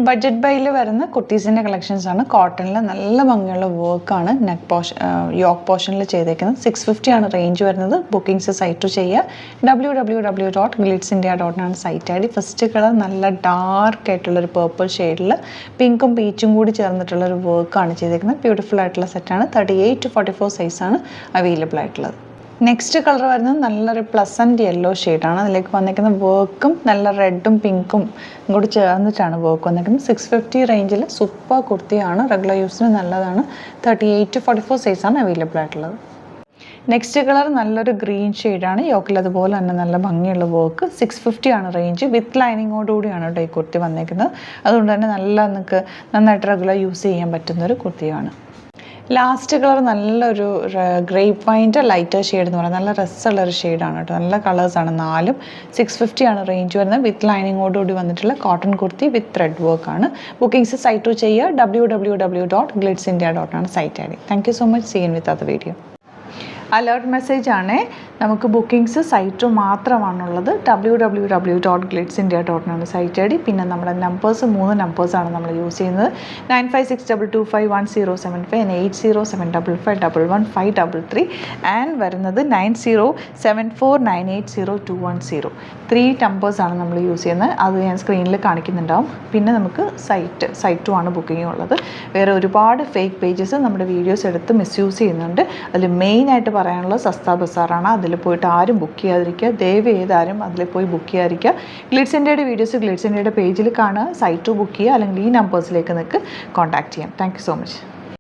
Budget ബൈയിൽ വരുന്ന കുർത്തീസിൻ്റെ collections ആണ്. കോട്ടണിൽ നല്ല ഭംഗിയുള്ള വർക്കാണ് യോക്ക് പോർഷനിൽ ചെയ്തേക്കുന്നത്. 650 ആണ് റേഞ്ച് വരുന്നത്. ബുക്കിംഗ്സ് സൈറ്റ് ചെയ്യുക. www.glitzindia.in site I D. First colour നല്ല ഡാർക്ക് ആയിട്ടുള്ളൊരു പേർപ്പിൾ ഷെയ്ഡിൽ പിങ്കും പീച്ചും കൂടി ചേർന്നിട്ടുള്ളൊരു വർക്കാണ് ചെയ്തേക്കുന്നത്. ബ്യൂട്ടിഫുൾ ആയിട്ടുള്ള സെറ്റാണ്. 38 to 44 സൈസാണ് അവൈലബിൾ ആയിട്ടുള്ളത്. നെക്സ്റ്റ് കളർ വരുന്നത് നല്ലൊരു പ്ലസൻറ്റ് യെല്ലോ ഷെയ്ഡാണ്. അതിലേക്ക് വന്നിരിക്കുന്ന വർക്കും നല്ല റെഡും പിങ്കും കൂടി ചേർന്നിട്ടാണ് വർക്ക് വന്നിരിക്കുന്നത്. 650 റേഞ്ചിൽ സൂപ്പർ കുർത്തിയാണ്. റെഗുലർ യൂസിന് നല്ലതാണ്. 38 to 44 സൈസാണ് അവൈലബിൾ ആയിട്ടുള്ളത്. നെക്സ്റ്റ് കളർ നല്ലൊരു ഗ്രീൻ ഷെയ്ഡാണ്. യോക്കിൽ അതുപോലെ തന്നെ നല്ല ഭംഗിയുള്ള വർക്ക്. 650 ആണ് റേഞ്ച്. വിത്ത് ലൈനിങ്ങോടുകൂടിയാണ് കേട്ടോ ഈ കുർത്തി വന്നിരിക്കുന്നത്. അതുകൊണ്ട് തന്നെ നിങ്ങൾക്ക് നന്നായിട്ട് റെഗുലർ യൂസ് ചെയ്യാൻ പറ്റുന്നൊരു കുർത്തിയാണ്. ലാസ്റ്റ് കളർ നല്ലൊരു ഗ്രേപ്പ് വൈൻ്റെ ലൈറ്റർ ഷെയ്ഡ് എന്ന് പറയുന്നത് നല്ല രസമുള്ളൊരു ഷെയ്ഡാണ് കേട്ടോ. നല്ല കളേഴ്സാണ്. 4ഉം 650 ആണ് റേഞ്ച് വരുന്നത്. വിത്ത് ലൈനിങ്ങോടുകൂടി വന്നിട്ടുള്ള കോട്ടൺ കുർത്തി വിത്ത് ത്രെഡ് വർക്കാണ്. ബുക്കിംഗ്സ് സൈറ്റ് ചെയ്യുക. www.glitzindia.in site I D. Thank you so much. See you with other video. Alert message ആണ്. നമുക്ക് ബുക്കിംഗ്സ് സൈറ്റ് മാത്രമാണുള്ളത്. www.glitzindia.in site I D. പിന്നെ നമ്മുടെ നമ്പേഴ്സ് 3 നമ്പേഴ്സാണ് നമ്മൾ യൂസ് ചെയ്യുന്നത്. 9562251075 and 8075551153 ആൻഡ് വരുന്നത് 9074980210. 3 നമ്പേഴ്സാണ് നമ്മൾ യൂസ് ചെയ്യുന്നത്. അത് ഞാൻ സ്ക്രീനിൽ കാണിക്കുന്നുണ്ടാവും. പിന്നെ നമുക്ക് സൈറ്റും ആണ് ബുക്കിംഗ് ഉള്ളത്. വേറെ ഒരുപാട് ഫേക്ക് പേജസ് നമ്മുടെ വീഡിയോസ് എടുത്ത് മിസ്യൂസ് ചെയ്യുന്നുണ്ട്. അതിൽ മെയിനായിട്ട് പറയാനുള്ളത് സസ്ത ബസാറാണ്. അതിൽ പോയിട്ട് ആരും ബുക്ക് ചെയ്യാതിരിക്കുക. ദയവ് ചെയ്താരും അതിൽ പോയി ബുക്ക് ചെയ്യാതിരിക്കുക. ഗ്ലിറ്റ്സ് ഇന്ത്യയുടെ വീഡിയോസ് ഗ്ലിറ്റ്സ് ഇന്ത്യയുടെ പേജിൽ കാണുക. സൈറ്റ് ബുക്ക് ചെയ്യുക. അല്ലെങ്കിൽ ഈ നമ്പേഴ്സിലേക്ക് നിങ്ങൾക്ക് കോൺടാക്ട് ചെയ്യാം. Thank you so much.